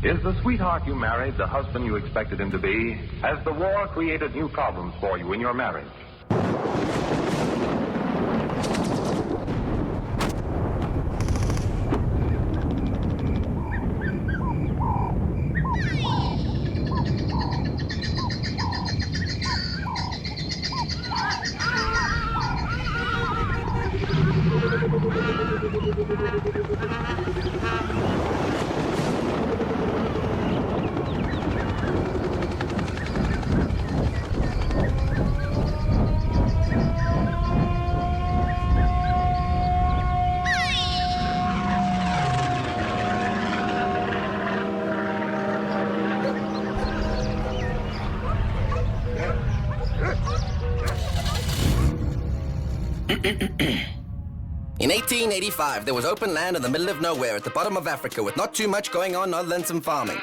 Is the sweetheart you married the husband you expected him to be? Has the war created new problems for you in your marriage? In 1885, there was open land in the middle of nowhere at the bottom of Africa with not too much going on other than some farming.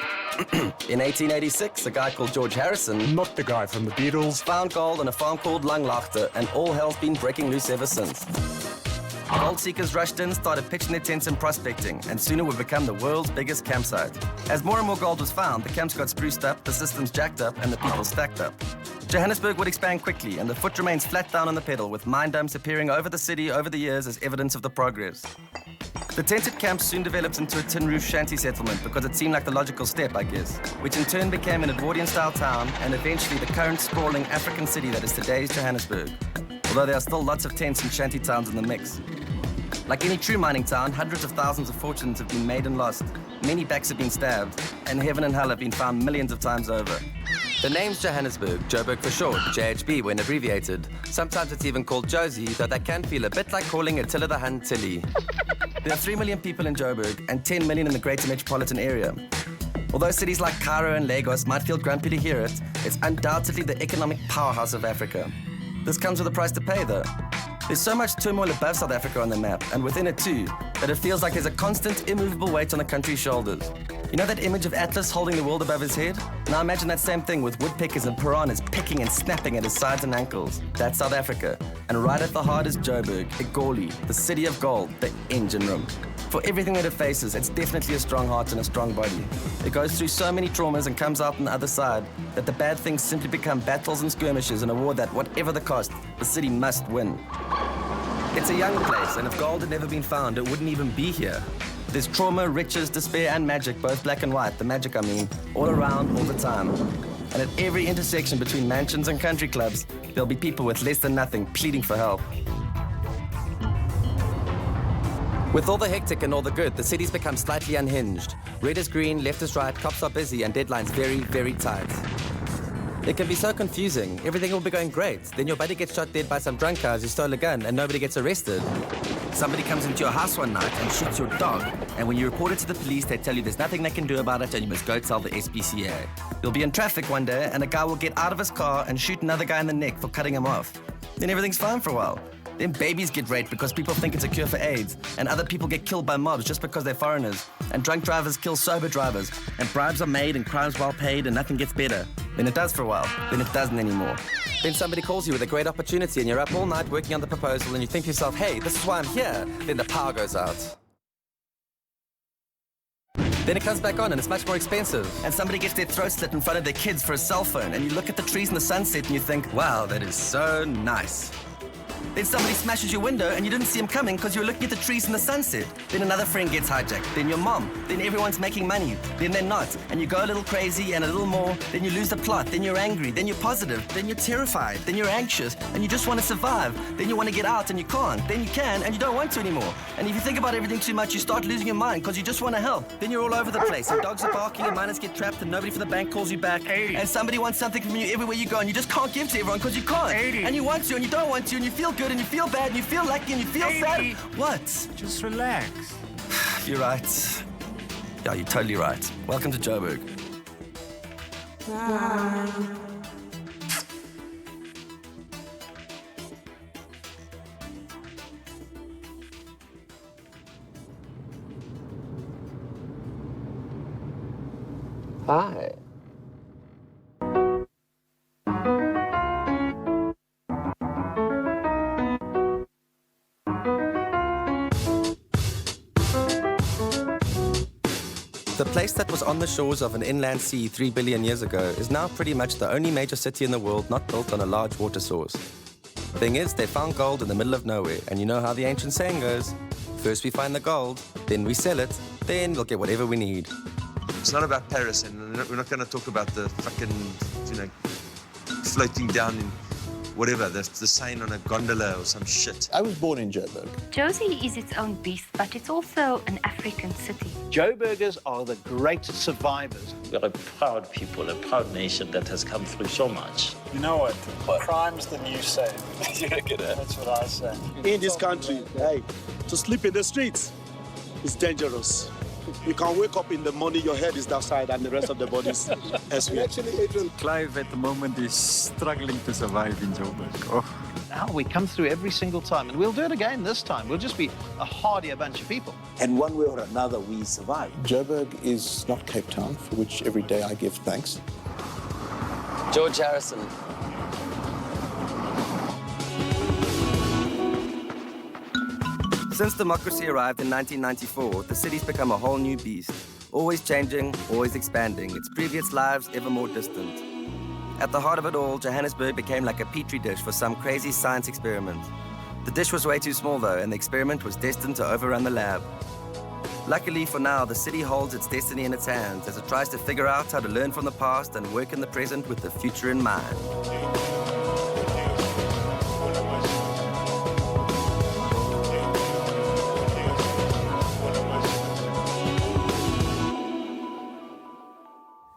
In 1886, a guy called George Harrison, Not the guy from the Beatles. found gold on a farm called Langlaagte, and all hell's been breaking loose ever since. Gold seekers rushed in, started pitching their tents and prospecting, and soon it would become the world's biggest campsite. As more and more gold was found, the camps got spruced up, the systems jacked up, and the people stacked up. Johannesburg would expand quickly, and the foot remains flat down on the pedal, with mine dumps appearing over the city over the years as evidence of the progress. The tented camp soon developed into a tin roof shanty settlement because it seemed like the logical step, I guess, which in turn became an Edwardian-style town and eventually the current sprawling African city that is today's Johannesburg, although there are still lots of tents and shanty towns in the mix. Like any true mining town, hundreds of thousands of fortunes have been made and lost, many backs have been stabbed, and heaven and hell have been found millions of times over. The name's Johannesburg, Joburg for short, JHB when abbreviated. Sometimes it's even called Josie, though that can feel a bit like calling Attila the Hun Tilly. There are 3 million people in Joburg and 10 million in the greater metropolitan area. Although cities like Cairo and Lagos might feel grumpy to hear it, it's undoubtedly the economic powerhouse of Africa. This comes with a price to pay, though. There's so much turmoil above South Africa on the map, and within it too, that it feels like there's a constant, immovable weight on the country's shoulders. You know that image of Atlas holding the world above his head? Now imagine that same thing with woodpeckers and piranhas pecking and snapping at his sides and ankles. That's South Africa. And right at the heart is Joburg, Egoli, the city of gold, the engine room. For everything that it faces, it's definitely a strong heart and a strong body. It goes through so many traumas and comes out on the other side that the bad things simply become battles and skirmishes in a war that, whatever the cost, the city must win. It's a young place, and if gold had never been found, it wouldn't even be here. There's trauma, riches, despair, and magic, both black and white, the magic I mean, all around, all the time. And at every intersection between mansions and country clubs, there'll be people with less than nothing pleading for help. With all the hectic and all the good, the city's become slightly unhinged. Red is green, left is right, cops are busy, and deadlines very, very tight. It can be so confusing. Everything will be going great. Then your buddy gets shot dead by some drunk guys who stole a gun and nobody gets arrested. Somebody comes into your house one night and shoots your dog. And when you report it to the police, they tell you there's nothing they can do about it and you must go tell the SPCA. You'll be in traffic one day and a guy will get out of his car and shoot another guy in the neck for cutting him off. Then everything's fine for a while. Then babies get raped because people think it's a cure for AIDS. And other people get killed by mobs just because they're foreigners. And drunk drivers kill sober drivers. And bribes are made and crimes well paid and nothing gets better. Then it does for a while. Then it doesn't anymore. Then somebody calls you with a great opportunity and you're up all night working on the proposal and you think to yourself, hey, this is why I'm here. Then the power goes out. Then it comes back on and it's much more expensive. And somebody gets their throat slit in front of their kids for a cell phone and you look at the trees in the sunset and you think, wow, that is so nice. Then somebody smashes your window and you didn't see him coming because you were looking at the trees in the sunset. Then another friend gets hijacked. Then your mom. Then everyone's making money. Then they're not. And you go a little crazy and a little more. Then you lose the plot. Then you're angry. Then you're positive. Then you're terrified. Then you're anxious. And you just want to survive. Then you want to get out and you can't. Then you can and you don't want to anymore. And if you think about everything too much, you start losing your mind because you just want to help. Then you're all over the place. And dogs are barking and miners get trapped and nobody from the bank calls you back. 80. And somebody wants something from you everywhere you go and you just can't give to everyone because you can't. 80. And you want to and you don't want to and you feel good and you feel bad and you feel lucky and you feel 80. sad. What? Just relax. You're right. Yeah, you're totally right. Welcome to Joburg. Hi. The place that was on the shores of an inland sea 3 billion years ago is now pretty much the only major city in the world not built on a large water source. Thing is, they found gold in the middle of nowhere, and you know how the ancient saying goes, first we find the gold, then we sell it, then we'll get whatever we need. It's not about Paris, and we're not going to talk about the fucking, floating down in whatever, the sign on a gondola or some shit. I was born in Joburg. Josie is its own beast, but it's also an African city. Joburgers are the great survivors. We're a proud people, a proud nation that has come through so much. You know what? Crime's the new saying. That's what I say. In this country, hey, to sleep in the streets is dangerous. You can wake up in the morning, your head is outside, and the rest of the body is elsewhere. Actually, Adrian, Clive at the moment is struggling to survive in Joburg. Oh. Now we come through every single time, and we'll do it again this time. We'll just be a hardier bunch of people. And one way or another, we survive. Joburg is not Cape Town, for which every day I give thanks. George Harrison. Since democracy arrived in 1994, the city's become a whole new beast. Always changing, always expanding, its previous lives ever more distant. At the heart of it all, Johannesburg became like a petri dish for some crazy science experiment. The dish was way too small though, and the experiment was destined to overrun the lab. Luckily for now, the city holds its destiny in its hands as it tries to figure out how to learn from the past and work in the present with the future in mind.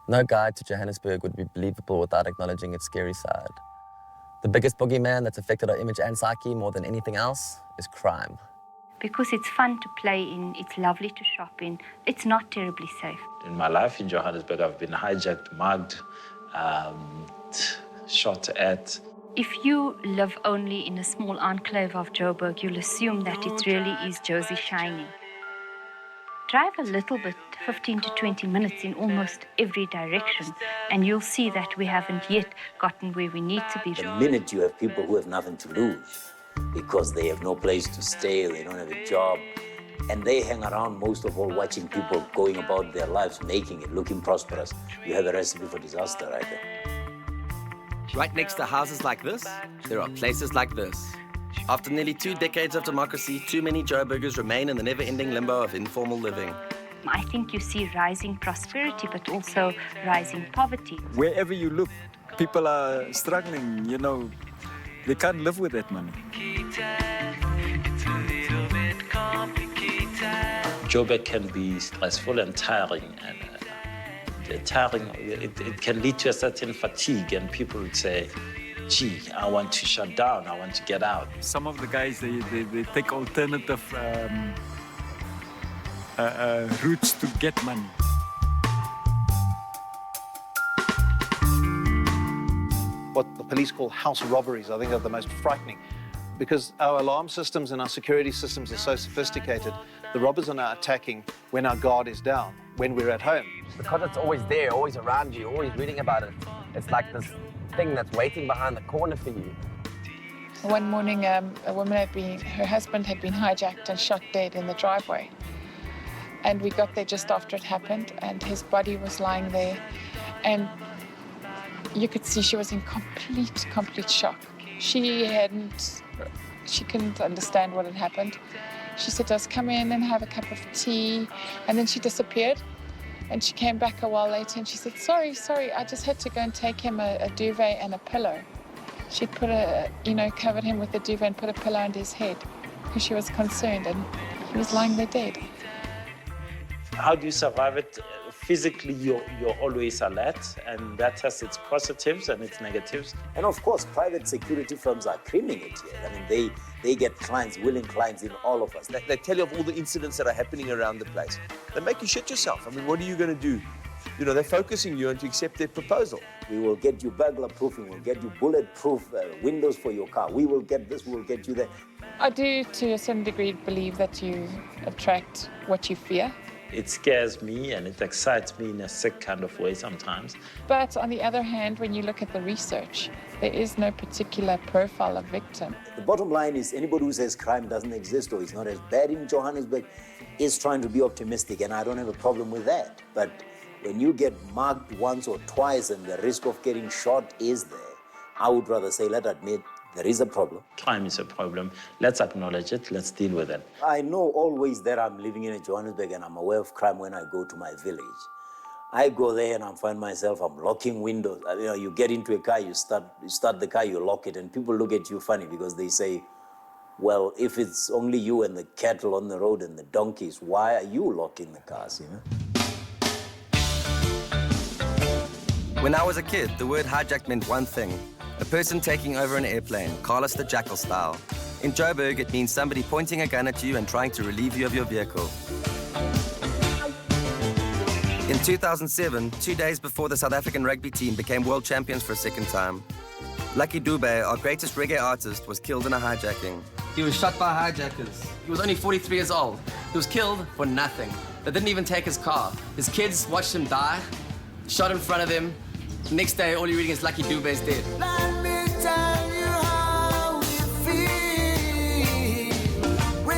No guide to Johannesburg would be believable without acknowledging its scary side. The biggest boogeyman that's affected our image and psyche more than anything else is crime. Because it's fun to play in, it's lovely to shop in, it's not terribly safe. In my life in Johannesburg, I've been hijacked, mugged, shot at. If you live only in a small enclave of Joburg, you'll assume that it really is Josie shining. Drive a little bit, 15 to 20 minutes in almost every direction, and you'll see that we haven't yet gotten where we need to be. The minute you have people who have nothing to lose, because they have no place to stay, they don't have a job, and they hang around most of all watching people going about their lives, making it, looking prosperous, you have a recipe for disaster right there. Right next to houses like this, there are places like this. After nearly 2 decades of democracy, too many Joburgers remain in the never-ending limbo of informal living. I think you see rising prosperity, but also rising poverty. Wherever you look, people are struggling, They can't live with that money. Joburg can be stressful and tiring. And it can lead to a certain fatigue, and people would say, gee, I want to shut down, I want to get out. Some of the guys, they take alternative routes to get money. What the police call house robberies, I think, are the most frightening. Because our alarm systems and our security systems are so sophisticated, the robbers are now attacking when our guard is down, when we're at home. Because it's always there, always around you, always reading about it. It's like this thing that's waiting behind the corner for you. One morning, a woman her husband had been hijacked and shot dead in the driveway. And we got there just after it happened, and his body was lying there. And you could see she was in complete shock. She couldn't understand what had happened. She said to us, come in and have a cup of tea. And then she disappeared. And she came back a while later and she said, sorry, I just had to go and take him a duvet and a pillow. She'd covered him with a duvet and put a pillow under his head because she was concerned, and he was lying there dead. How do you survive it? Physically, you're always alert, and that has its positives and its negatives. And of course, private security firms are creaming it here. I mean, they get clients, willing clients in all of us. They tell you of all the incidents that are happening around the place. They make you shit yourself. I mean, what are you going to do? They're focusing you on to accept their proposal. We will get you burglar proofing, we'll get you bulletproof windows for your car. We will get this, we will get you that. I do, to a certain degree, believe that you attract what you fear. It scares me and it excites me in a sick kind of way sometimes. But on the other hand, when you look at the research, there is no particular profile of victim. The bottom line is anybody who says crime doesn't exist or is not as bad in Johannesburg is trying to be optimistic, and I don't have a problem with that. But when you get mugged once or twice and the risk of getting shot is there, I would rather say, let's admit there is a problem. Crime is a problem. Let's acknowledge it. Let's deal with it. I know always that I'm living in Johannesburg and I'm aware of crime when I go to my village. I go there and I find myself, I'm locking windows. You know, you get into a car, you start the car, you lock it, and people look at you funny because they say, well, if it's only you and the cattle on the road and the donkeys, why are you locking the cars, you know? When I was a kid, the word hijack meant one thing: a person taking over an airplane, Carlos the Jackal style. In Joburg, it means somebody pointing a gun at you and trying to relieve you of your vehicle. In 2007, 2 days before the South African rugby team became world champions for a second time, Lucky Dube, our greatest reggae artist, was killed in a hijacking. He was shot by hijackers. He was only 43 years old. He was killed for nothing. They didn't even take his car. His kids watched him die, shot in front of him. Next day, all you're reading is Lucky Dube is dead. Let me tell you how we feel. We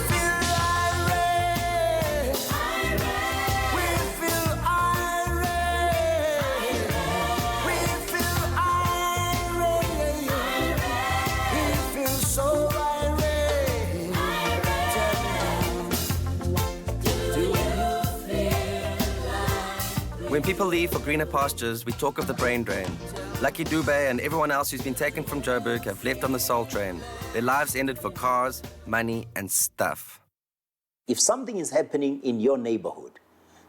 feel irate. We feel irate. We feel irate. We feel so irate. Do you feel like... When people leave for greener pastures, we talk of the brain drain. Lucky Dube and everyone else who's been taken from Joburg have left on the Soul Train. Their lives ended for cars, money, and stuff. If something is happening in your neighborhood,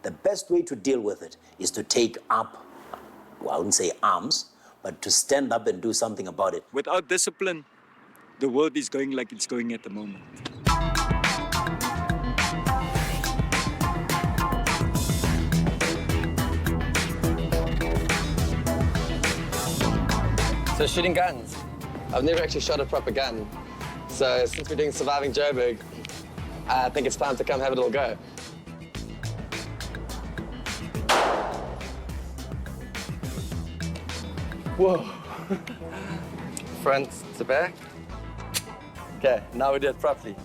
the best way to deal with it is to take up, well, I wouldn't say arms, but to stand up and do something about it. Without discipline, the world is going like it's going at the moment. So shooting guns. I've never actually shot a proper gun. So since we're doing Surviving Joburg, I think it's time to come have a little go. Whoa. Front to back. Okay, now we do it properly.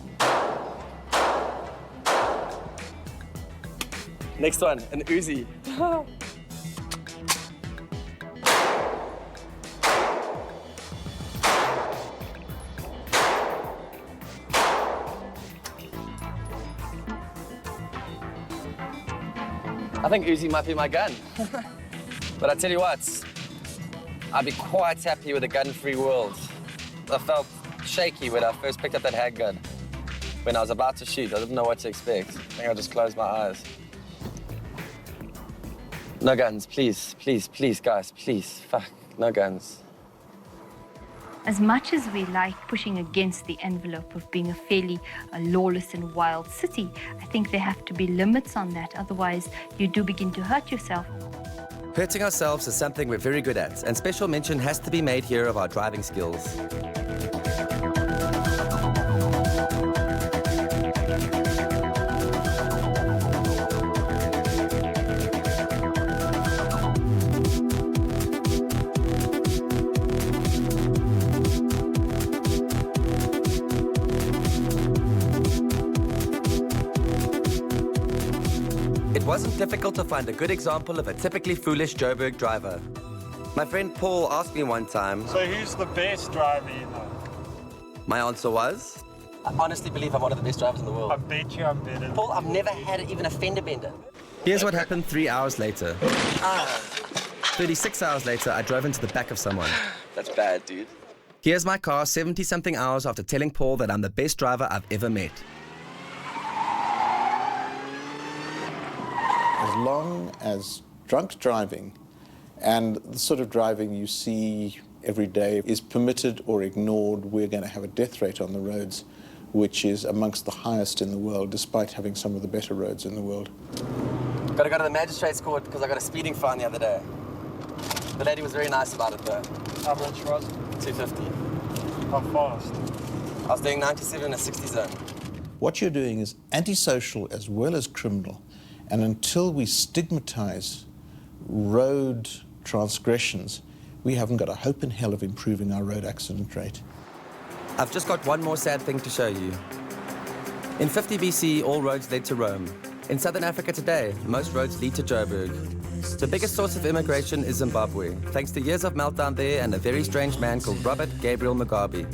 Next one, an Uzi. I think Uzi might be my gun. But I tell you what, I'd be quite happy with a gun-free world. I felt shaky when I first picked up that handgun. When I was about to shoot, I didn't know what to expect. I think I just closed my eyes. No guns, please, please, please, guys, please. Fuck, no guns. As much as we like pushing against the envelope of being a fairly lawless and wild city, I think there have to be limits on that. Otherwise, you do begin to hurt yourself. Hurting ourselves is something we're very good at, and special mention has to be made here of our driving skills. It wasn't difficult to find a good example of a typically foolish Joburg driver. My friend Paul asked me one time... So who's the best driver you know? My answer was... I honestly believe I'm one of the best drivers in the world. I bet you I'm better. Paul, I've never had even a fender bender. Here's what happened 3 hours later. 36 hours later, I drove into the back of someone. That's bad, dude. Here's my car 70-something hours after telling Paul that I'm the best driver I've ever met. As long as drunk driving and the sort of driving you see every day is permitted or ignored, we're going to have a death rate on the roads which is amongst the highest in the world, despite having some of the better roads in the world. Got to go to the magistrate's court because I got a speeding fine the other day. The lady was very nice about it though. How much was it? 250. How fast? I was doing 97 in a 60 zone. What you're doing is antisocial as well as criminal. And until we stigmatize road transgressions, we haven't got a hope in hell of improving our road accident rate. I've just got one more sad thing to show you. In 50 BC, all roads led to Rome. In southern Africa today, most roads lead to Joburg. The biggest source of immigration is Zimbabwe, thanks to years of meltdown there and a very strange man called Robert Gabriel Mugabe.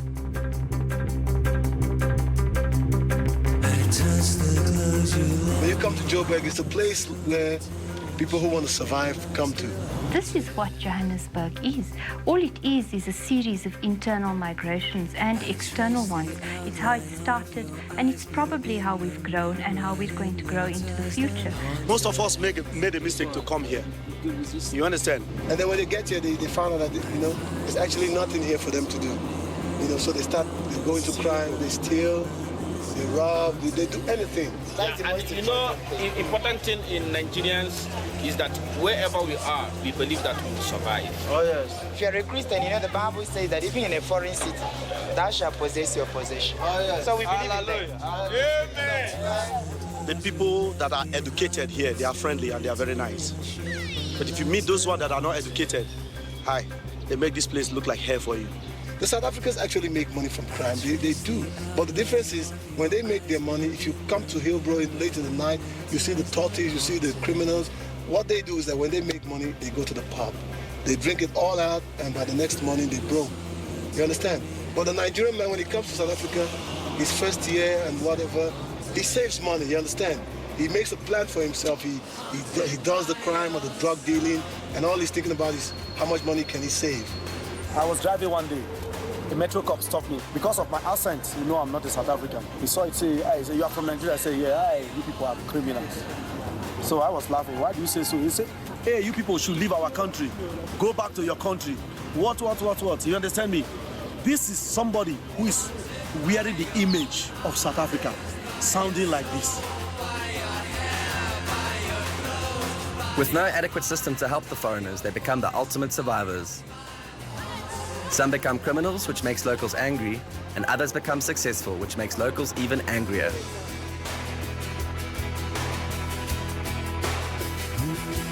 When you come to Joburg, it's a place where people who want to survive come to. This is what Johannesburg is. All it is a series of internal migrations and external ones. It's how it started, and it's probably how we've grown and how we're going to grow into the future. Most of us made a mistake to come here. You understand? And then when they get here, they found out that, there's actually nothing here for them to do. So they go into crime, they steal, they rob, they do anything. And important thing in Nigerians is that wherever we are, we believe that we will survive. Oh, yes. If you're a Christian, the Bible says that even in a foreign city, thou shalt possess your possession. Oh, yes. So we believe in that. Amen. The people that are educated here, they are friendly and they are very nice. But if you meet those ones that are not educated, they make this place look like hell for you. The South Africans actually make money from crime. They do. But the difference is, when they make their money, if you come to Hillbrow late in the night, you see the torties, you see the criminals. What they do is that when they make money, they go to the pub. They drink it all out, and by the next morning, they broke. You understand? But the Nigerian man, when he comes to South Africa, his first year and whatever, he saves money, you understand? He makes a plan for himself. He does the crime or the drug dealing, and all he's thinking about is how much money can he save. I was driving one day. A metro cop stopped me. Because of my accent, I'm not a South African. He saw it, say, "Hey, so you are from Nigeria?" I say, "Yeah, you people are criminals." So I was laughing. "Why do you say so?" He said, "Hey, you people should leave our country. Go back to your country." What? You understand me? This is somebody who is wearing the image of South Africa, sounding like this. With no adequate system to help the foreigners, they become the ultimate survivors. Some become criminals, which makes locals angry, and others become successful, which makes locals even angrier.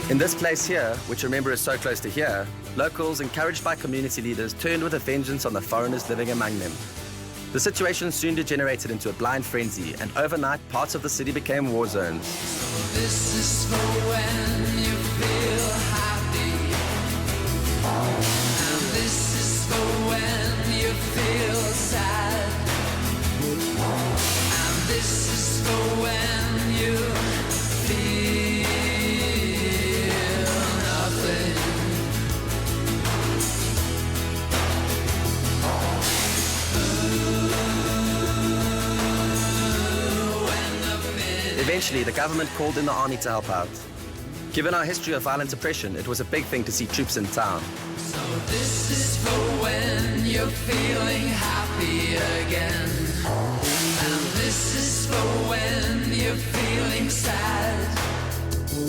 In this place here, which remember is so close to here, locals, encouraged by community leaders, turned with a vengeance on the foreigners living among them. The situation soon degenerated into a blind frenzy, and overnight parts of the city became war zones. This is for when you feel happy. And this is for when you feel sad. And this is for when you feel nothing. Eventually, the government called in the army to help out. Given our history of violent oppression, it was a big thing to see troops in town. So this is for when you're feeling happy again. And this is for when you're feeling sad.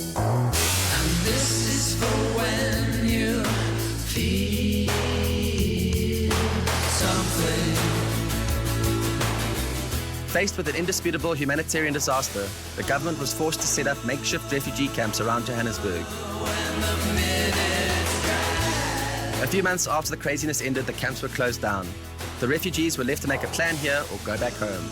And this is for when you feel something. Faced with an indisputable humanitarian disaster, the government was forced to set up makeshift refugee camps around Johannesburg. A few months after the craziness ended, the camps were closed down. The refugees were left to make a plan here or go back home.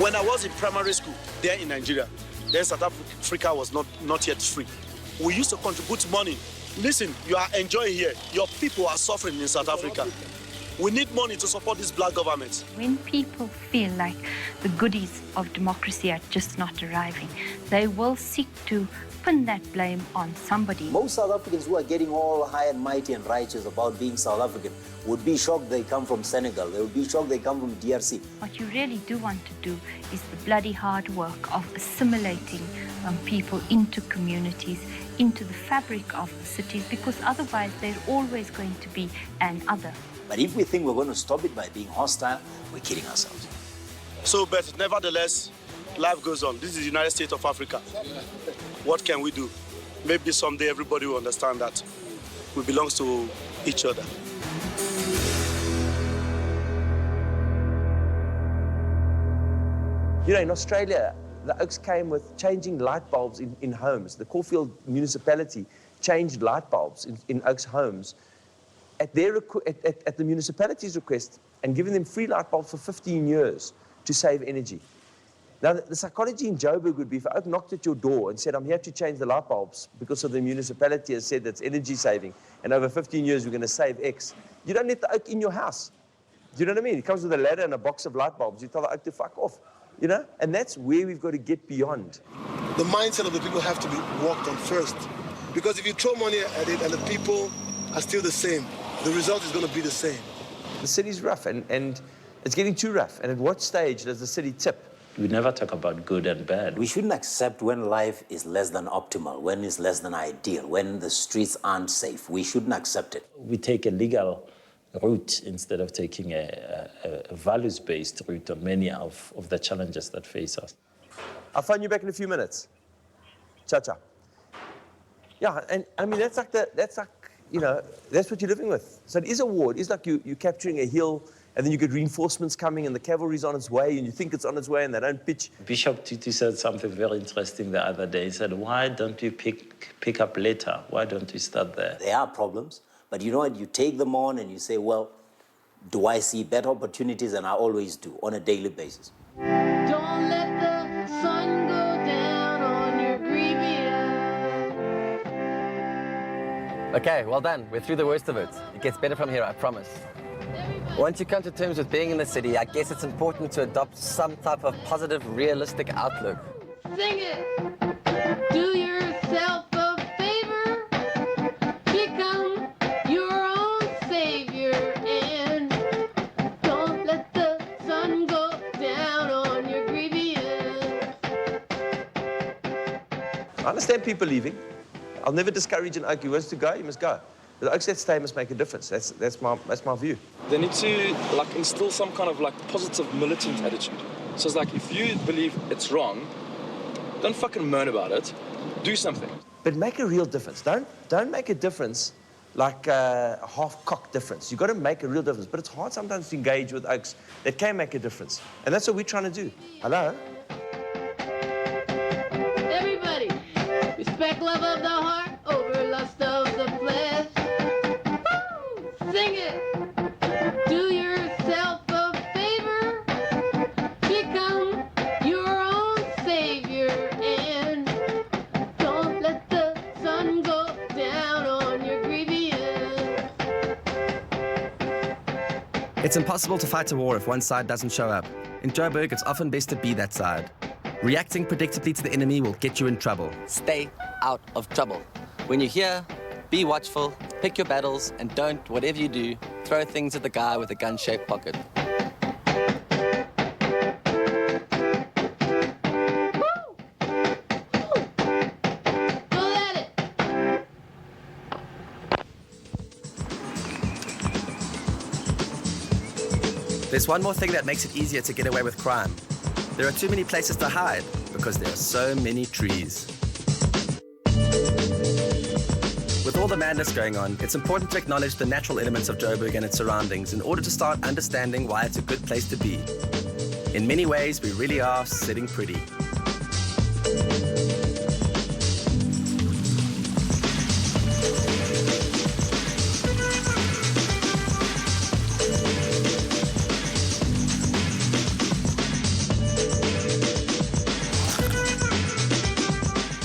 When I was in primary school, there in Nigeria, then South Africa was not yet free. We used to contribute money. Listen, you are enjoying here. Your people are suffering in South Africa. We need money to support this black government. When people feel like the goodies of democracy are just not arriving, they will seek to pin that blame on somebody. Most South Africans who are getting all high and mighty and righteous about being South African would be shocked they come from Senegal. They would be shocked they come from DRC. What you really do want to do is the bloody hard work of assimilating people into communities, into the fabric of the cities, because otherwise they're always going to be an other. But if we think we're going to stop it by being hostile, we're kidding ourselves. So, but nevertheless, life goes on. This is the United States of Africa. What can we do? Maybe someday everybody will understand that we belong to each other. In Australia, the Oaks came with changing light bulbs in homes. The Caulfield municipality changed light bulbs in Oaks homes. at the municipality's request and given them free light bulbs for 15 years to save energy. Now, the psychology in Joburg would be if I knocked at your door and said, I'm here to change the light bulbs because of the municipality has said that's energy saving, and over 15 years we're going to save X. You don't need the oak in your house. Do you know what I mean? It comes with a ladder and a box of light bulbs. You tell the oak to fuck off, you know? And that's where we've got to get beyond. The mindset of the people have to be worked on first. Because if you throw money at it and the people are still the same, the result is going to be the same. The city's rough, and it's getting too rough. And at what stage does the city tip? We never talk about good and bad. We shouldn't accept when life is less than optimal, when it's less than ideal, when the streets aren't safe. We shouldn't accept it. We take a legal route instead of taking a values-based route on many of the challenges that face us. I'll phone you back in a few minutes. Cha-cha. Yeah, and I mean, that's like, you know, that's what you're living with. So it is a war. It is like you're capturing a hill, and then you get reinforcements coming, and the cavalry's on its way, and you think it's on its way, and they don't pitch. Bishop Tutu said something very interesting the other day. He said, why don't you pick up later? Why don't you start there? There are problems, but you know what? You take them on and you say, well, do I see better opportunities? And I always do, on a daily basis. Don't let the sun go down on your grievous. Okay, well done. We're through the worst of it. It gets better from here, I promise. Once you come to terms with being in the city, I guess it's important to adopt some type of positive, realistic outlook. Sing it. Do yourself a favor. Become your own savior. And don't let the sun go down on your grievous. I understand people leaving. I'll never discourage an oak. He wants to go, he must go. But the oaks that stay must make a difference. That's my view. They need to like instill some kind of like positive militant attitude. So it's like if you believe it's wrong, don't fucking moan about it. Do something. But make a real difference. Don't make a difference like a half-cocked difference. You've got to make a real difference. But it's hard sometimes to engage with oaks that can make a difference. And that's what we're trying to do. Hello? Everybody, respect love of the heart over lust of the flesh. Woo! Sing it. Do yourself a favor. Become your own savior. And don't let the sun go down on your grievous. It's impossible to fight a war if one side doesn't show up. In Joburg, it's often best to be that side. Reacting predictably to the enemy will get you in trouble. Stay out of trouble. When you're here, be watchful, pick your battles, and don't, whatever you do, throw things at the guy with a gun-shaped pocket. There's one more thing that makes it easier to get away with crime. There are too many places to hide because there are so many trees. With all the madness going on, it's important to acknowledge the natural elements of Joburg and its surroundings in order to start understanding why it's a good place to be. In many ways, we really are sitting pretty.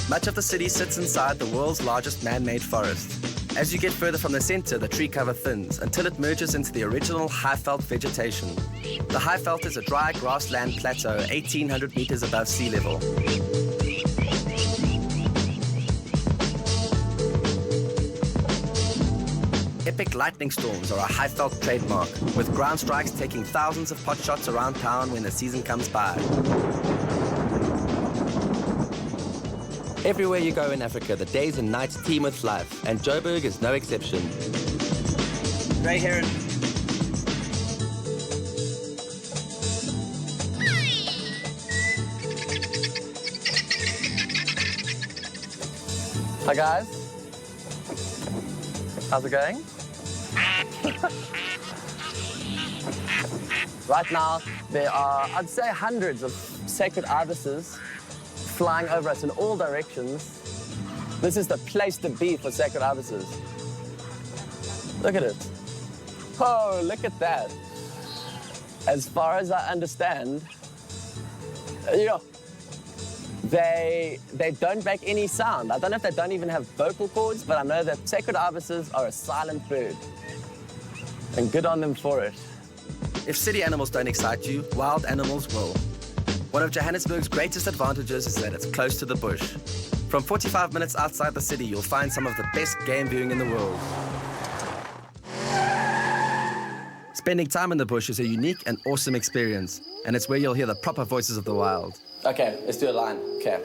Much of the city sits inside the world's largest man-made forest. As you get further from the center, the tree cover thins until it merges into the original high-veld vegetation. The high-veld is a dry grassland plateau 1,800 meters above sea level. Epic lightning storms are a high-veld trademark, with ground strikes taking thousands of pot shots around town when the season comes by. Everywhere you go in Africa, the days and nights teem with life, and Joburg is no exception. Grey heron. Hi guys. How's it going? Right now, there are, I'd say, hundreds of sacred ibises flying over us in all directions. This is the place to be for sacred ibises. Look at it. Oh, look at that. As far as I understand, they don't make any sound. I don't know if they don't even have vocal cords, but I know that sacred ibises are a silent bird. And good on them for it. If city animals don't excite you, wild animals will. One of Johannesburg's greatest advantages is that it's close to the bush. From 45 minutes outside the city, you'll find some of the best game viewing in the world. Spending time in the bush is a unique and awesome experience, and it's where you'll hear the proper voices of the wild. Okay, let's do a line. Okay.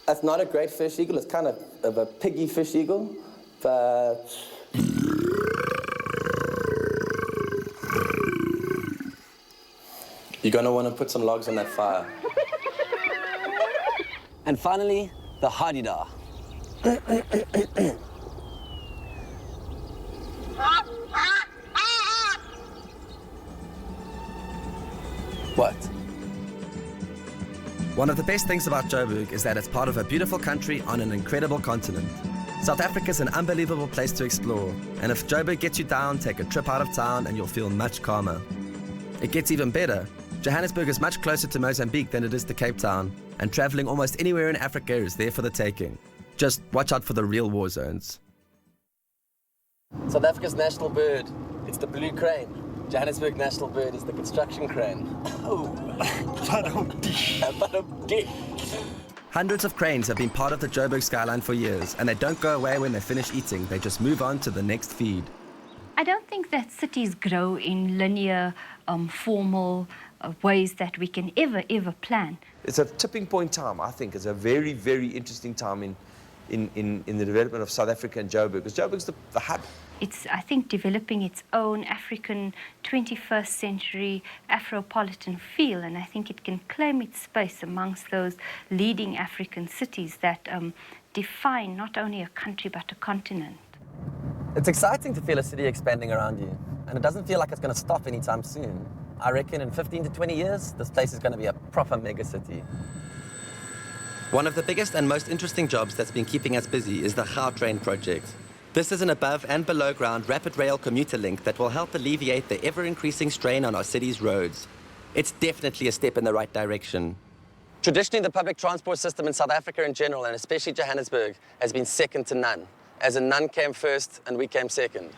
That's not a great fish eagle. It's kind of a piggy fish eagle, but you're gonna want to put some logs on that fire. And finally, the hadida. What? One of the best things about Joburg is that it's part of a beautiful country on an incredible continent. South Africa's an unbelievable place to explore, and if Joburg gets you down, take a trip out of town and you'll feel much calmer. It gets even better. Johannesburg is much closer to Mozambique than it is to Cape Town, and traveling almost anywhere in Africa is there for the taking. Just watch out for the real war zones. South Africa's national bird, it's the blue crane. Johannesburg national bird is the construction crane. Oh, Hundreds of cranes have been part of the Joburg skyline for years, and they don't go away when they finish eating. They just move on to the next feed. I don't think that cities grow in linear, formal ways that we can ever plan. It's a tipping point time, I think. It's a very, very interesting time in the development of South Africa and Joburg, because Joburg's the hub. It's, I think, developing its own African 21st century Afropolitan feel, and I think it can claim its space amongst those leading African cities that define not only a country but a continent. It's exciting to feel a city expanding around you, and it doesn't feel like it's going to stop anytime soon. I reckon in 15 to 20 years, this place is going to be a proper megacity. One of the biggest and most interesting jobs that's been keeping us busy is the Gautrain project. This is an above and below ground rapid rail commuter link that will help alleviate the ever-increasing strain on our city's roads. It's definitely a step in the right direction. Traditionally, the public transport system in South Africa in general, and especially Johannesburg, has been second to none. As in, none came first and we came second.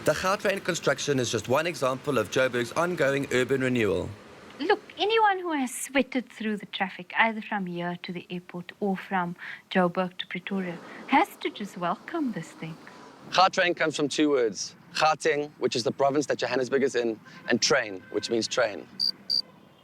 The Gautrain construction is just one example of Joburg's ongoing urban renewal. Look, anyone who has sweated through the traffic, either from here to the airport or from Joburg to Pretoria, has to just welcome this thing. Gautrain comes from two words. Gauteng, which is the province that Johannesburg is in, and train, which means train.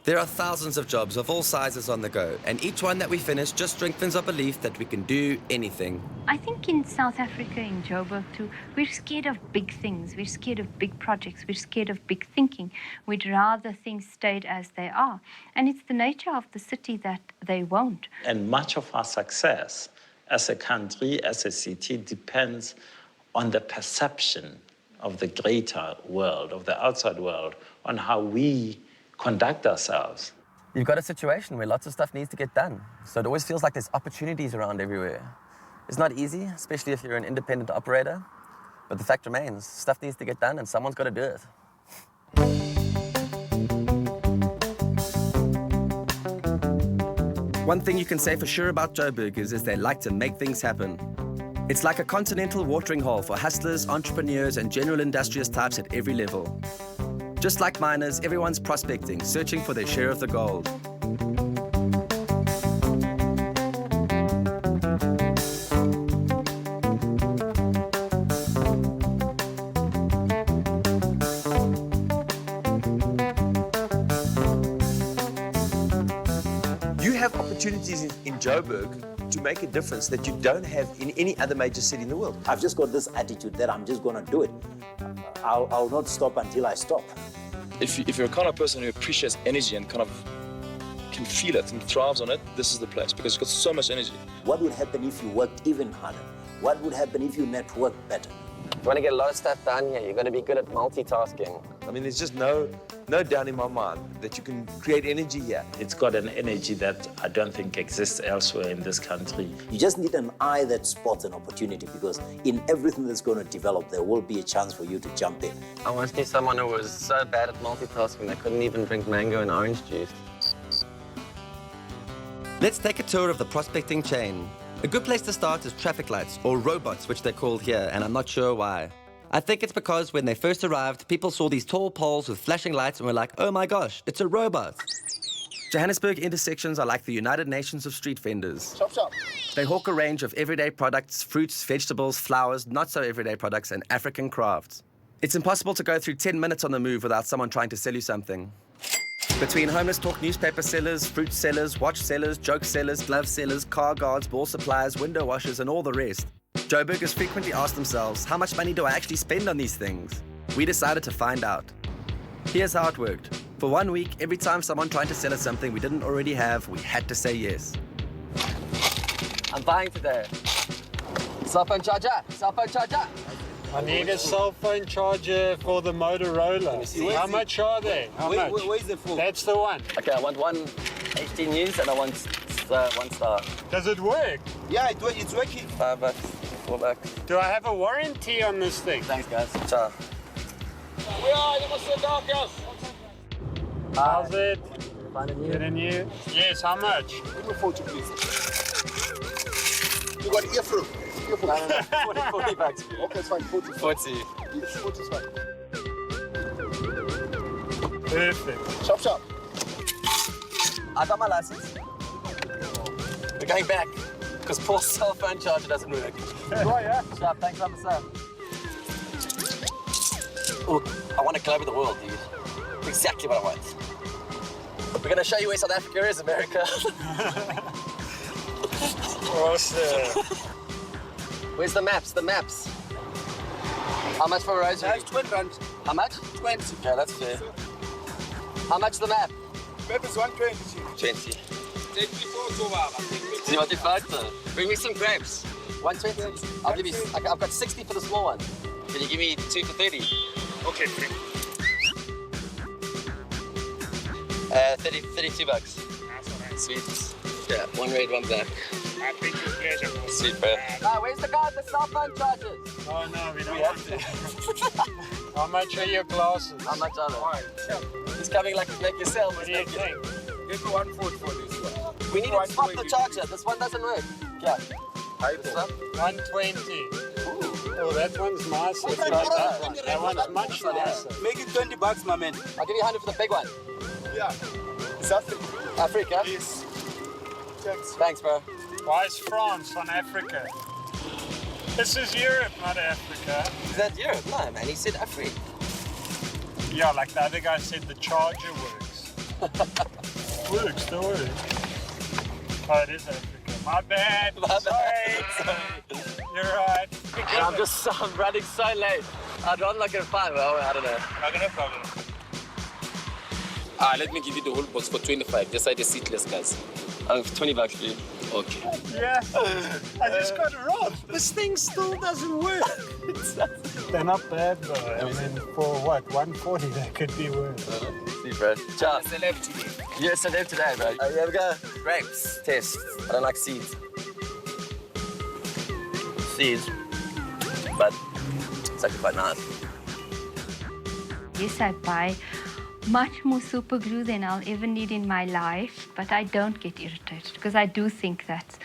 There are thousands of jobs of all sizes on the go, and each one that we finish just strengthens our belief that we can do anything. I think in South Africa, in Joburg too, we're scared of big things. We're scared of big projects. We're scared of big thinking. We'd rather things stayed as they are. And it's the nature of the city that they won't. And much of our success as a country, as a city, depends on the perception of the greater world, of the outside world, on how we conduct ourselves. You've got a situation where lots of stuff needs to get done. So it always feels like there's opportunities around everywhere. It's not easy, especially if you're an independent operator. But the fact remains, stuff needs to get done and someone's got to do it. One thing you can say for sure about Joburgers is they like to make things happen. It's like a continental watering hole for hustlers, entrepreneurs, and general industrious types at every level. Just like miners, everyone's prospecting, searching for their share of the gold. have opportunities in Joburg to make a difference that you don't have in any other major city in the world. I've just got this attitude that I'm just going to do it. I'll not stop until I stop. If you're a kind of person who appreciates energy and kind of can feel it and thrives on it, this is the place because it's got so much energy. What would happen if you worked even harder? What would happen if you networked better? You want to get a lot of stuff done here, you've got to be good at multitasking. I mean, there's just no doubt in my mind that you can create energy here. It's got an energy that I don't think exists elsewhere in this country. You just need an eye that spots an opportunity because in everything that's going to develop, there will be a chance for you to jump in. I once knew someone who was so bad at multitasking they couldn't even drink mango and orange juice. Let's take a tour of the prospecting chain. A good place to start is traffic lights, or robots, which they're called here, and I'm not sure why. I think it's because when they first arrived, people saw these tall poles with flashing lights and were like, oh my gosh, it's a robot. Johannesburg intersections are like the United Nations of street vendors. Chop, chop. They hawk a range of everyday products, fruits, vegetables, flowers, not so everyday products, and African crafts. It's impossible to go through 10 minutes on the move without someone trying to sell you something. Between homeless talk newspaper sellers, fruit sellers, watch sellers, joke sellers, glove sellers, car guards, ball suppliers, window washers, and all the rest, Joburgers frequently ask themselves, how much money do I actually spend on these things? We decided to find out. Here's how it worked. For 1 week, every time someone tried to sell us something we didn't already have, we had to say yes. I'm buying today. Cell phone charger, cell phone charger. I need a cell phone charger for the Motorola. How much are they? How much? Where's it for? That's the one. Okay, I want one 18 years and I want 1 star. Does it work? Yeah, it's working. $5, $4. Do I have a warranty on this thing? Thanks, guys. Ciao. How's it? Find a new. Get a new? Yes, how much? Give me 40, please. You got earful. No, 40 bucks. Okay, it's fine. 40. 40. Yes, 40 is fine. Perfect. Chop, chop. I got my license. We're going back because Paul's cell phone charger doesn't work. Oh, yeah? Sharp, thanks, officer. Oh, I want to globe the world, dude. Exactly what I want. We're going to show you where South Africa is, America. Awesome. Where's the maps? The maps. How much for a rosary? That's 20 rand. How much? 20. Okay, that's fair. How much the map? Map is 120. 20. See what you find, sir? Bring me some grapes. 120. I'll give you. I've got 60 for the small one. Can you give me 2 for 30? Okay, free. 32 bucks. Sweet. Yeah, one red, one black. I think it's pleasure. Sweet, bro. Where's the guy with the cell phone chargers? Oh, no, we don't want to. How much are your glasses? How much are they? He's coming like to make yourself. What do you think? Give me 1 foot for this one. We need to swap the charger. This one doesn't work. Yeah. This one? 120. Oh, that one's nicer. It's like that one. That one's much nicer. Make it 20 bucks, my man. I'll give you 100 for the big one. Yeah. It's Africa. Africa? Yes. Thanks. Thanks, bro. Why is France on Africa? This is Europe, not Africa. Is that Europe? No, man. He said Africa. Yeah, like the other guy said, the charger works. Works, don't worry. Oh, it is Africa. My bad. Sorry. You're right. I'm running so late. I'd run like a 5 hour. I don't know. Okay, no problem. Let me give you the whole box for 25. Just like the seatless guys. 20 bucks, dude. Okay. Yeah. I just got robbed. This thing still doesn't work. They're not bad though. I mean, for what, 140 that could be worse. See, bro. Ciao. You're a celeb today, bro. Here we go. Grapes. Test. I don't like seeds. Seeds. But it's actually quite nice. Yes, I buy much more super glue than I'll ever need in my life, but I don't get irritated because I do think that's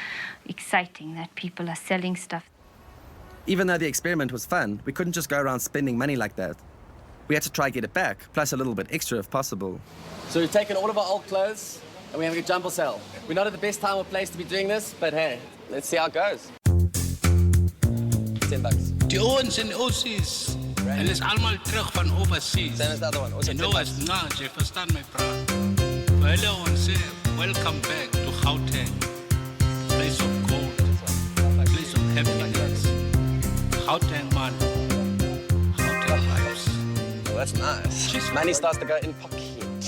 exciting that people are selling stuff. Even though the experiment was fun, we couldn't just go around spending money like that. We had to try get it back, plus a little bit extra if possible. So we've taken all of our old clothes and we're having a jumble sale. We're not at the best time or place to be doing this, but hey, let's see how it goes. 10 bucks. Die ouens en ousies. Hulle is almal terug van overseas. Same as the other one. Also jy nou as na, jy verstaan my praat. Vir hulle ons sê, welcome back to Gauteng, place of gold, place of happiness. Gauteng man, Gauteng vibes. Well, that's nice. Money starts to go in pocket,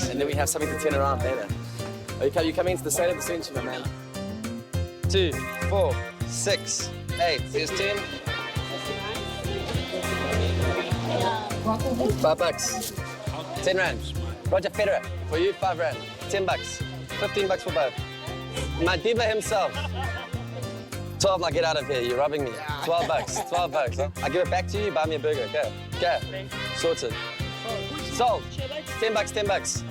and then we have something to turn around later. Okay, you're coming into the state of the century, my man. 2, 4, 6, 8. Here's 10. $5. 10 rand. Roger Federer, for you, 5 rand. 10 bucks. 15 bucks for both. My diva himself. 12, now get out of here, you're robbing me. 12 bucks, 12 bucks. I'll give it back to you, buy me a burger, okay? Okay, sorted. Sold. 10 bucks, 10 bucks.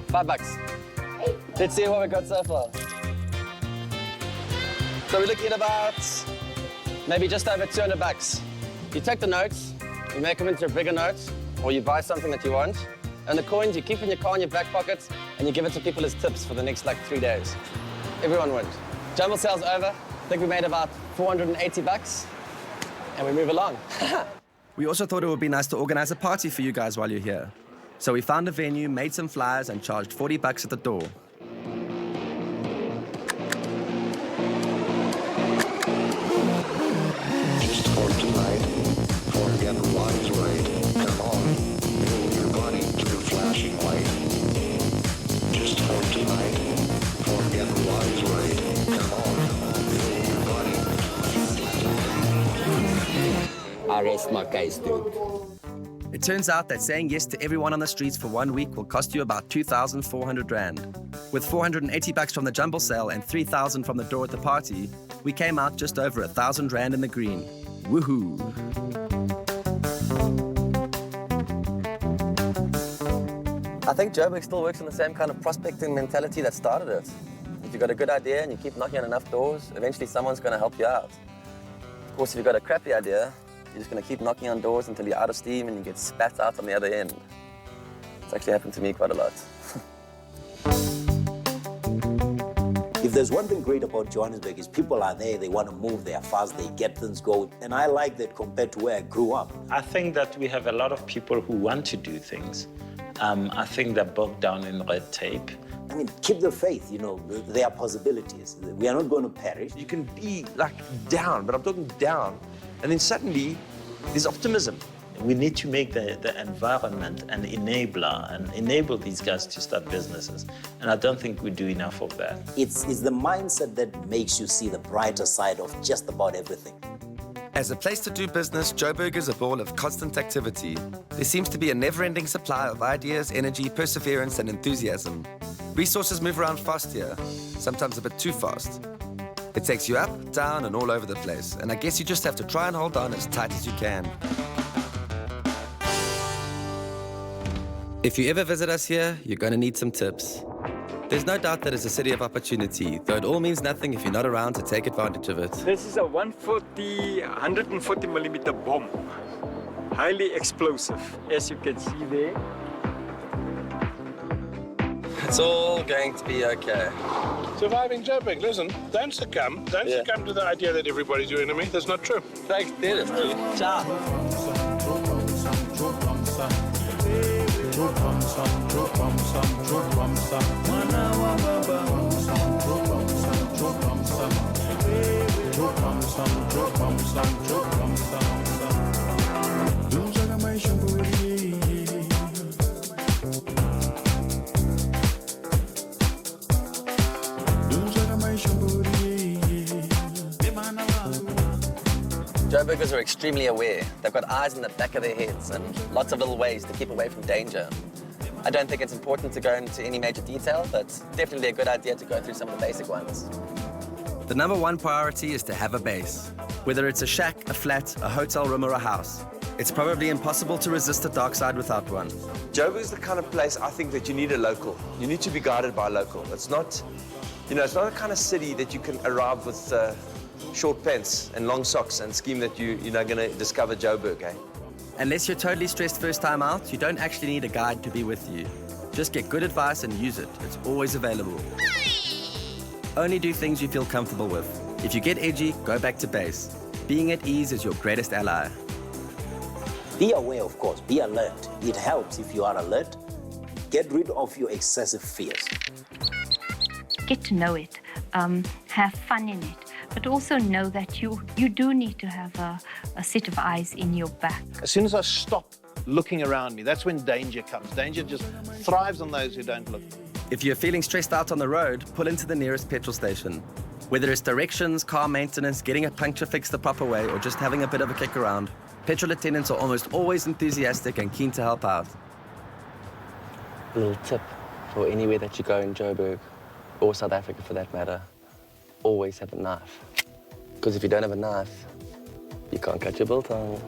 5 bucks. Let's see what we got so far. So we're looking at about maybe just over 200 bucks. You take the notes, you make them into a bigger note, or you buy something that you want. And the coins you keep in your car in your back pockets, and you give it to people as tips for the next like 3 days. Everyone wins. Jumble sale's over. I think we made about 480 bucks, and we move along. We also thought it would be nice to organize a party for you guys while you're here. So we found a venue, made some flyers, and charged 40 bucks at the door. Just for tonight, forget lines right. Come on, move your body to the flashing light. Just for tonight, forget lines right. Come on, move your body. I rest my case, dude. It turns out that saying yes to everyone on the streets for 1 week will cost you about 2,400 rand. With 480 bucks from the jumble sale and 3,000 from the door at the party, we came out just over 1,000 rand in the green. Woohoo! I think Joburg still works on the same kind of prospecting mentality that started it. If you've got a good idea and you keep knocking on enough doors, eventually someone's going to help you out. Of course, if you've got a crappy idea, you're just going to keep knocking on doors until you're out of steam and you get spat out on the other end. It's actually happened to me quite a lot. If there's one thing great about Johannesburg is people are there, they want to move, they are fast, they get things going. And I like that compared to where I grew up. I think that we have a lot of people who want to do things. I think they're bogged down in red tape. I mean, keep the faith, you know, there are possibilities. We are not going to perish. You can be like down, but I'm talking down. And then suddenly, there's optimism. We need to make the environment an enabler and enable these guys to start businesses. And I don't think we do enough of that. It's the mindset that makes you see the brighter side of just about everything. As a place to do business, Joburg is a ball of constant activity. There seems to be a never-ending supply of ideas, energy, perseverance, and enthusiasm. Resources move around fast here, sometimes a bit too fast. It takes you up, down, and all over the place. And I guess you just have to try and hold on as tight as you can. If you ever visit us here, you're going to need some tips. There's no doubt that it's a city of opportunity, though it all means nothing if you're not around to take advantage of it. This is a 140 millimeter bomb. Highly explosive, as you can see there. It's all going to be okay. Surviving Joburg, listen, don't succumb. Don't succumb to the idea that everybody's your enemy. That's not true. Thanks, Dennis. Ciao. Joburgers are extremely aware. They've got eyes in the back of their heads and lots of little ways to keep away from danger. I don't think it's important to go into any major detail, but definitely a good idea to go through some of the basic ones. The number one priority is to have a base. Whether it's a shack, a flat, a hotel room, or a house, it's probably impossible to resist the dark side without one. Joburg is the kind of place I think that you need a local. You need to be guided by a local. It's not, it's not a kind of city that you can arrive with short pants and long socks and scheme that you're going to discover Joburg, eh? Unless you're totally stressed first time out, you don't actually need a guide to be with you. Just get good advice and use it. It's always available. Only do things you feel comfortable with. If you get edgy, go back to base. Being at ease is your greatest ally. Be aware, of course. Be alert. It helps if you are alert. Get rid of your excessive fears. get to know it, have fun in it, but also know that you do need to have a set of eyes in your back. As soon as I stop looking around me, that's when danger comes. Danger just thrives on those who don't look. If you're feeling stressed out on the road, pull into the nearest petrol station. Whether it's directions, car maintenance, getting a puncture fixed the proper way, or just having a bit of a kick around, petrol attendants are almost always enthusiastic and keen to help out. A little tip for anywhere that you go in Joburg, or South Africa for that matter, always have a knife. Because if you don't have a knife, you can't cut your biltong.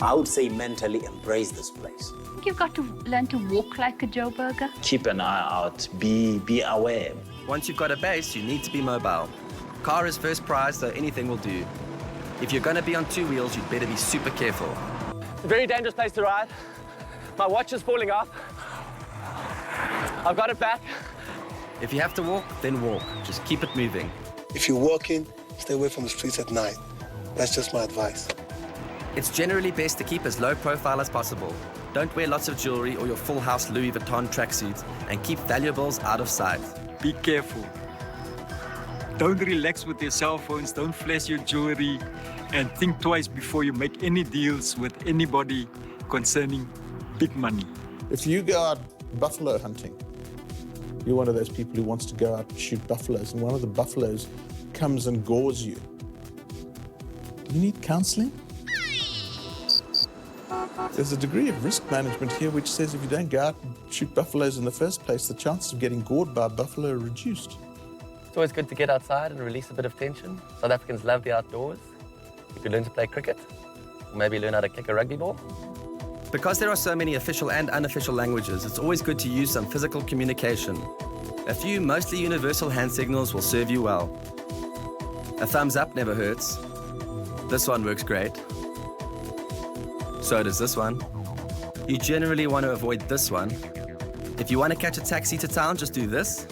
I would say mentally embrace this place. I think you've got to learn to walk like a Joburger. Keep an eye out, be aware. Once you've got a base, you need to be mobile. Car is first prize, so anything will do. If you're going to be on two wheels, you'd better be super careful. Very dangerous place to ride. My watch is falling off. I've got it back. If you have to walk, then walk. Just keep it moving. If you're walking, stay away from the streets at night. That's just my advice. It's generally best to keep as low profile as possible. Don't wear lots of jewelry or your full house Louis Vuitton tracksuit, and keep valuables out of sight. Be careful. Don't relax with your cell phones, don't flash your jewelry, and think twice before you make any deals with anybody concerning big money. If you go out buffalo hunting, you're one of those people who wants to go out and shoot buffaloes, and one of the buffaloes comes and gores you. You need counseling? There's a degree of risk management here which says if you don't go out and shoot buffaloes in the first place, the chances of getting gored by a buffalo are reduced. It's always good to get outside and release a bit of tension. South Africans love the outdoors. You could learn to play cricket, or maybe learn how to kick a rugby ball. Because there are so many official and unofficial languages, it's always good to use some physical communication. A few mostly universal hand signals will serve you well. A thumbs up never hurts. This one works great. So does this one. You generally want to avoid this one. If you want to catch a taxi to town, just do this.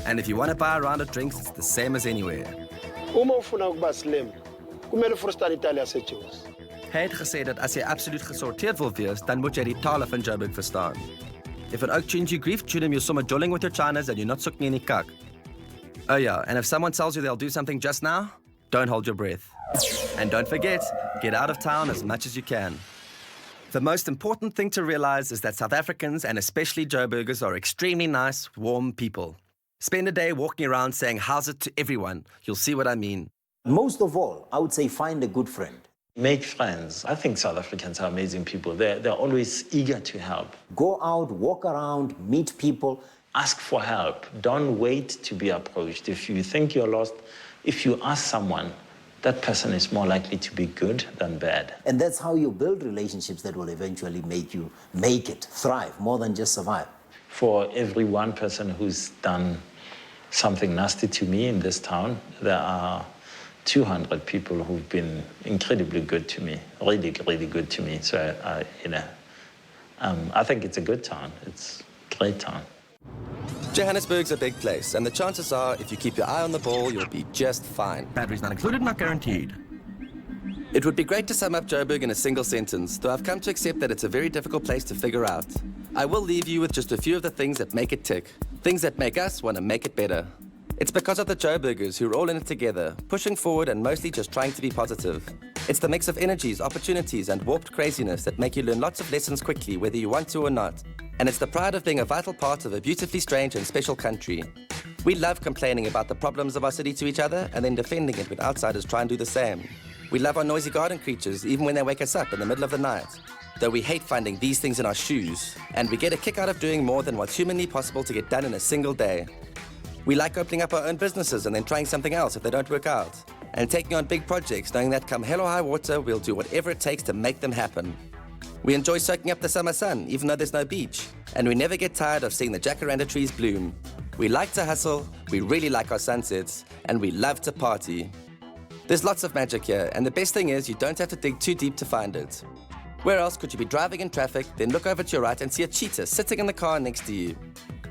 And if you want to buy a round of drinks, it's the same as anywhere. Uma ufuna ukuba slim, kumele verstaan Italië se Jews. Hy het gesê dat as jy absoluut gesorteerd wil wees, dan moet jy die tale van Joburg verstaan. If it ook tunes you grief, tune him you're somewhere jolling with your chinas and you're not soaking any kak. Oh yeah, and if someone tells you they'll do something just now, don't hold your breath. And don't forget, get out of town as much as you can. The most important thing to realize is that South Africans, and especially Joburgers, are extremely nice, warm people. Spend a day walking around saying, how's it to everyone? You'll see what I mean. Most of all, I would say find a good friend. Make friends. I think South Africans are amazing people. They're always eager to help. Go out, walk around, meet people. Ask for help. Don't wait to be approached. If you think you're lost, if you ask someone, that person is more likely to be good than bad. And that's how you build relationships that will eventually make you make it, thrive, more than just survive. For every one person who's done something nasty to me in this town, there are 200 people who've been incredibly good to me, really, really good to me. So, I think it's a good town. It's a great town. Johannesburg's a big place, and the chances are, if you keep your eye on the ball, you'll be just fine. Batteries not included, not guaranteed. It would be great to sum up Joburg in a single sentence, though I've come to accept that it's a very difficult place to figure out. I will leave you with just a few of the things that make it tick, things that make us want to make it better. It's because of the Joburgers who are all in it together, pushing forward and mostly just trying to be positive. It's the mix of energies, opportunities, and warped craziness that make you learn lots of lessons quickly, whether you want to or not. And it's the pride of being a vital part of a beautifully strange and special country. We love complaining about the problems of our city to each other and then defending it when outsiders try and do the same. We love our noisy garden creatures even when they wake us up in the middle of the night. Though we hate finding these things in our shoes. And we get a kick out of doing more than what's humanly possible to get done in a single day. We like opening up our own businesses and then trying something else if they don't work out. And taking on big projects, knowing that come hell or high water, we'll do whatever it takes to make them happen. We enjoy soaking up the summer sun, even though there's no beach. And we never get tired of seeing the jacaranda trees bloom. We like to hustle, we really like our sunsets, and we love to party. There's lots of magic here, and the best thing is you don't have to dig too deep to find it. Where else could you be driving in traffic, then look over to your right and see a cheetah sitting in the car next to you?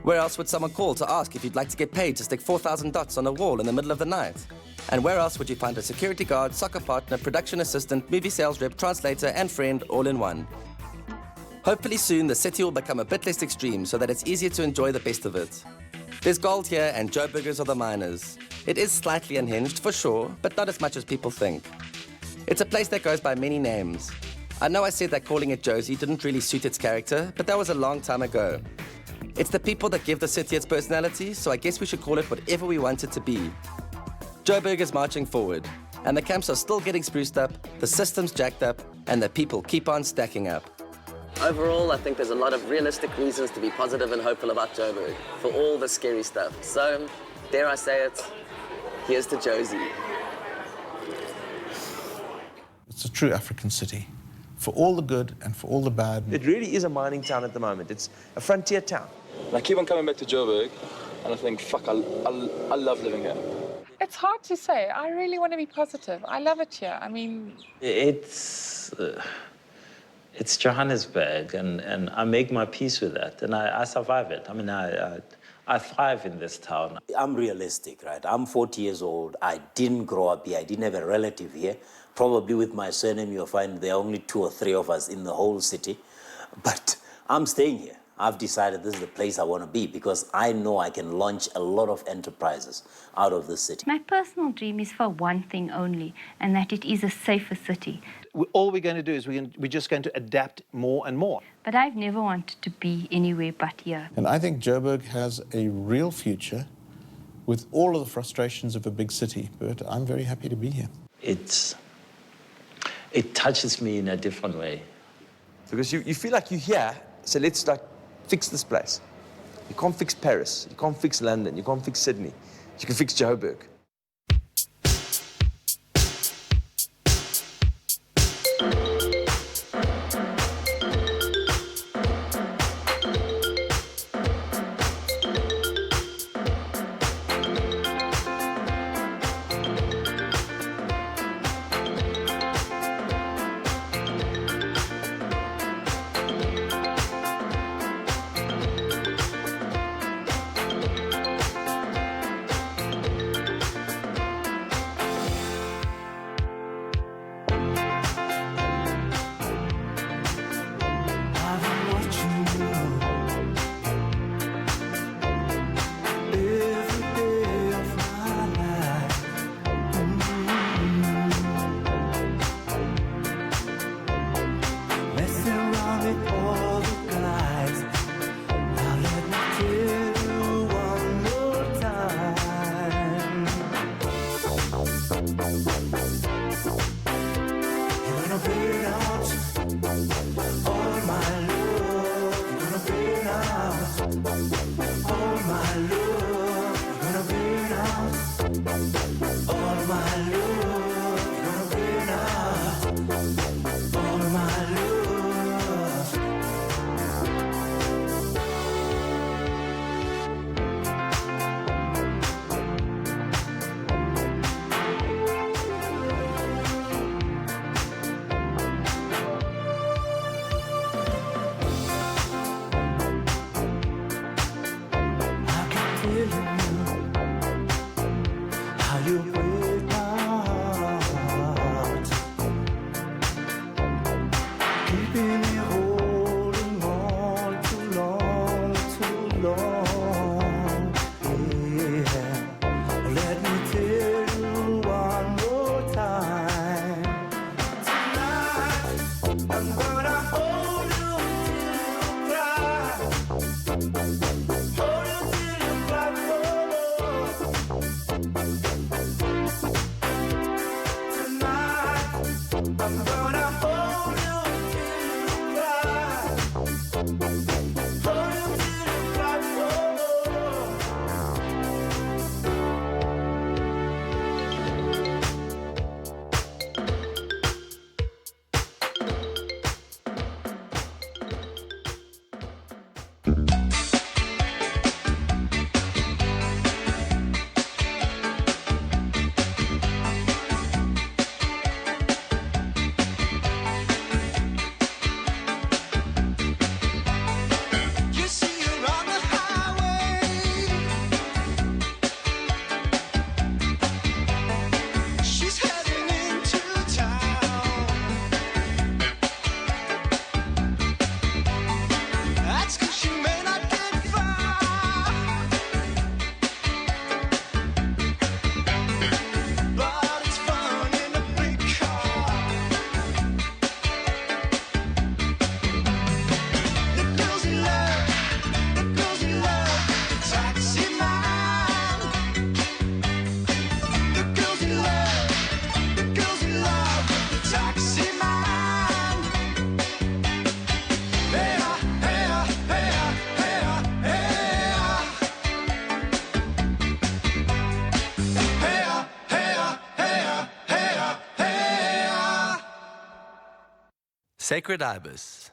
Where else would someone call to ask if you'd like to get paid to stick 4,000 dots on a wall in the middle of the night? And where else would you find a security guard, soccer partner, production assistant, movie sales rep, translator, and friend all in one? Hopefully soon, the city will become a bit less extreme so that it's easier to enjoy the best of it. There's gold here, and Joburgers are the miners. It is slightly unhinged, for sure, but not as much as people think. It's a place that goes by many names. I know I said that calling it Josie didn't really suit its character, but that was a long time ago. It's the people that give the city its personality, so I guess we should call it whatever we want it to be. Joburg is marching forward, and the camps are still getting spruced up, the system's jacked up, and the people keep on stacking up. Overall, I think there's a lot of realistic reasons to be positive and hopeful about Joburg, for all the scary stuff. So, dare I say it, here's to Josie. It's a true African city, for all the good and for all the bad. It really is a mining town at the moment. It's a frontier town. And I keep on coming back to Joburg, and I think, fuck, I love living here. It's hard to say. I really want to be positive. I love it here. I mean... It's Johannesburg, and I make my peace with that, and I survive it. I mean, I thrive in this town. I'm realistic, right? I'm 40 years old. I didn't grow up here. I didn't have a relative here. Probably with my surname, you'll find there are only 2 or 3 of us in the whole city. But I'm staying here. I've decided this is the place I want to be because I know I can launch a lot of enterprises out of this city. My personal dream is for one thing only, and that it is a safer city. All we're going to do is we're just going to adapt more and more. But I've never wanted to be anywhere but here. And I think Joburg has a real future with all of the frustrations of a big city, but I'm very happy to be here. It touches me in a different way. Because you feel like you're here, so let's fix this place. You can't fix Paris, you can't fix London, you can't fix Sydney. You can fix Joburg. Sacred Ibis.